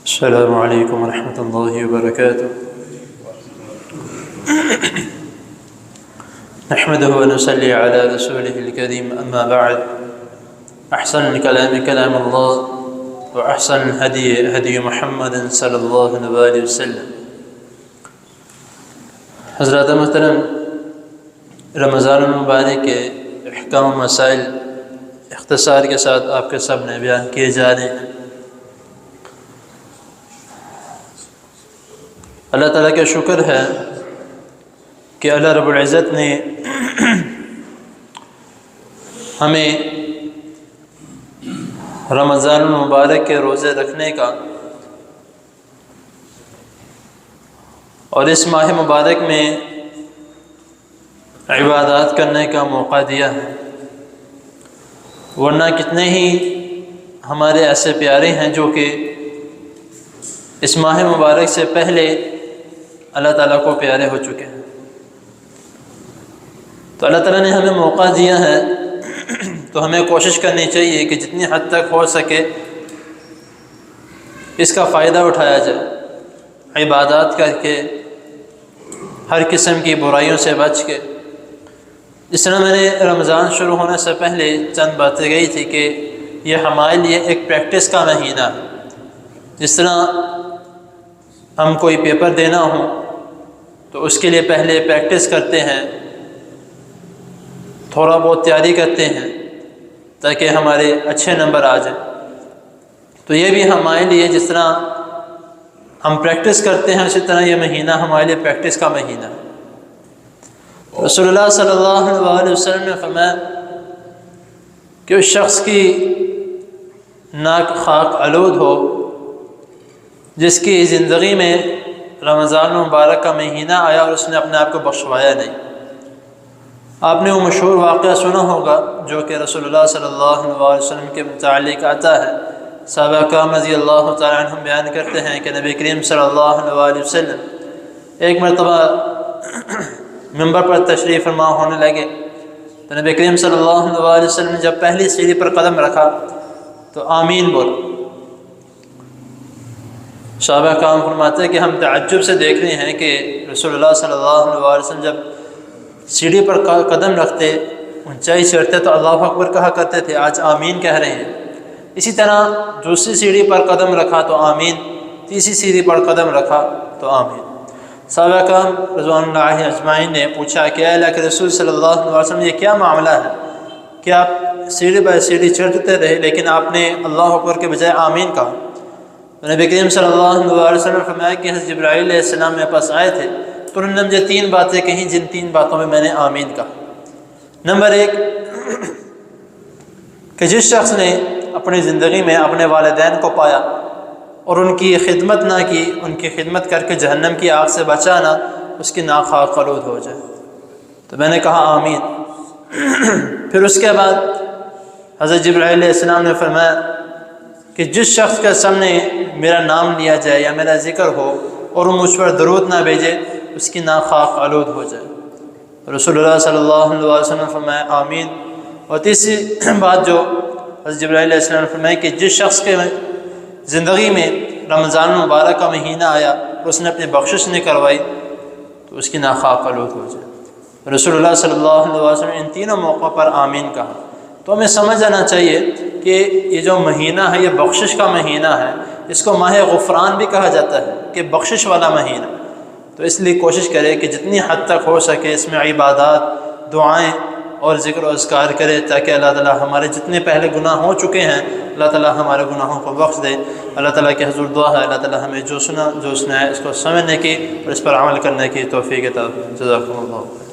السلام علیکم ورحمۃ اللہ وبرکاتہ نحمده ونصلي على رسوله الكريم اما بعد احسن الكلام كلام الله واحسن الهدي هدي محمد صلی اللہ علیہ وسلم۔ حضرات محترم، رمضان المبارک کے احکام و مسائل اختصار کے ساتھ آپ کے سامنے بیان کیے جا رہے ہیں۔ اللہ تعالیٰ کا شکر ہے کہ اللہ رب العزت نے ہمیں رمضان المبارک کے روزے رکھنے کا اور اس ماہ مبارک میں عبادات کرنے کا موقع دیا ہے، ورنہ کتنے ہی ہمارے ایسے پیارے ہیں جو کہ اس ماہ مبارک سے پہلے اللہ تعالیٰ کو پیارے ہو چکے ہیں۔ تو اللہ تعالیٰ نے ہمیں موقع دیا ہے تو ہمیں کوشش کرنی چاہیے کہ جتنی حد تک ہو سکے اس کا فائدہ اٹھایا جائے، عبادات کر کے، ہر قسم کی برائیوں سے بچ کے۔ جس طرح میں نے رمضان شروع ہونے سے پہلے چند باتیں کہی تھی کہ یہ ہمارے لیے ایک پریکٹس کا مہینہ ہے۔ جس طرح ہم کوئی پیپر دینا ہو تو اس کے لیے پہلے پریکٹس کرتے ہیں، تھوڑا بہت تیاری کرتے ہیں تاکہ ہمارے اچھے نمبر آ جائیں۔ تو یہ بھی ہمارے لیے جس طرح ہم پریکٹس کرتے ہیں اسی طرح یہ مہینہ ہمارے لیے پریکٹس کا مہینہ ہے۔ رسول اللہ صلی اللہ علیہ وسلم نے فرمایا کہ اس شخص کی ناک خاک آلود ہو جس کی زندگی میں رمضان مبارک کا مہینہ آیا اور اس نے اپنے آپ کو بخشوایا نہیں۔ آپ نے وہ مشہور واقعہ سنا ہوگا جو کہ رسول اللہ صلی اللہ علیہ وسلم کے متعلق آتا ہے۔ صحابہ کرام رضی اللہ تعالیٰ عنہم بیان کرتے ہیں کہ نبی کریم صلی اللہ علیہ وسلم ایک مرتبہ منبر پر تشریف فرما ہونے لگے تو نبی کریم صلی اللہ علیہ وسلم نے جب پہلی سیڑھی پر قدم رکھا تو آمین بولا۔ صحابہ کرام فرماتے ہیں کہ ہم تعجب سے دیکھ رہے ہیں کہ رسول اللہ صلی اللہ علیہ وسلم جب سیڑھی پر قدم رکھتے، اونچائی چڑھتے تو اللہ اکبر کہا کرتے تھے، آج آمین کہہ رہے ہیں۔ اسی طرح دوسری سیڑھی پر قدم رکھا تو آمین، تیسری سیڑھی پر قدم رکھا تو آمین۔ صحابہ کرام رضوان اللہ اجمعین نے پوچھا کہ اے اللہ کے رسول صلی اللہ علیہ وسلم یہ کیا معاملہ ہے کہ آپ سیڑھی بائی سیڑھی چڑھتے رہے لیکن آپ نے اللہ اکبر کے بجائے آمین کہا؟ نبی کریم صلی اللہ علیہ وسلم نے فرمایا کہ حضرت جبرائیل علیہ السلام میرے پاس آئے تھے تو انہوں نے مجھے 3 باتیں کہیں جن 3 باتوں میں میں نے آمین کہا۔ نمبر 1 کہ جس شخص نے اپنی زندگی میں اپنے والدین کو پایا اور ان کی خدمت نہ کی، ان کی خدمت کر کے جہنم کی آگ سے بچانا، اس کی ناک خاک آلود ہو جائے۔ تو میں نے کہا آمین۔ پھر اس کے بعد حضرت جبرائیل علیہ السلام نے فرمایا کہ جس شخص کے سامنے میرا نام لیا جائے یا میرا ذکر ہو اور وہ مجھ پر درود نہ بھیجے، اس کی ناک خاک آلود ہو جائے۔ رسول اللہ صلی اللہ علیہ وسلم نے فرمایا آمین۔ اور تیسری بات جو حضرت جبرائیل علیہ السلام نے فرمایا کہ جس شخص کے زندگی میں رمضان مبارک کا مہینہ آیا اور اس نے اپنی بخشش نہیں کروائی تو اس کی ناک خاک آلود ہو جائے۔ رسول اللہ صلی اللہ علیہ وسلم نے ان تینوں موقعوں پر آمین کہا۔ تو ہمیں سمجھ آنا چاہیے کہ یہ جو مہینہ ہے یہ بخشش کا مہینہ ہے، اس کو ماہ غفران بھی کہا جاتا ہے کہ بخشش والا مہینہ۔ تو اس لیے کوشش کرے کہ جتنی حد تک ہو سکے اس میں عبادات، دعائیں اور ذکر و اذکار کرے تاکہ اللہ تعالیٰ ہمارے جتنے پہلے گناہ ہو چکے ہیں اللہ تعالیٰ ہمارے گناہوں کو بخش دے۔ اللہ تعالیٰ کے حضور دعا ہے اللہ تعالیٰ ہمیں جو سنا ہے اس کو سمجھنے کی اور اس پر عمل کرنے کی توفیق عطا فرمائے۔ جزاکم اللہ۔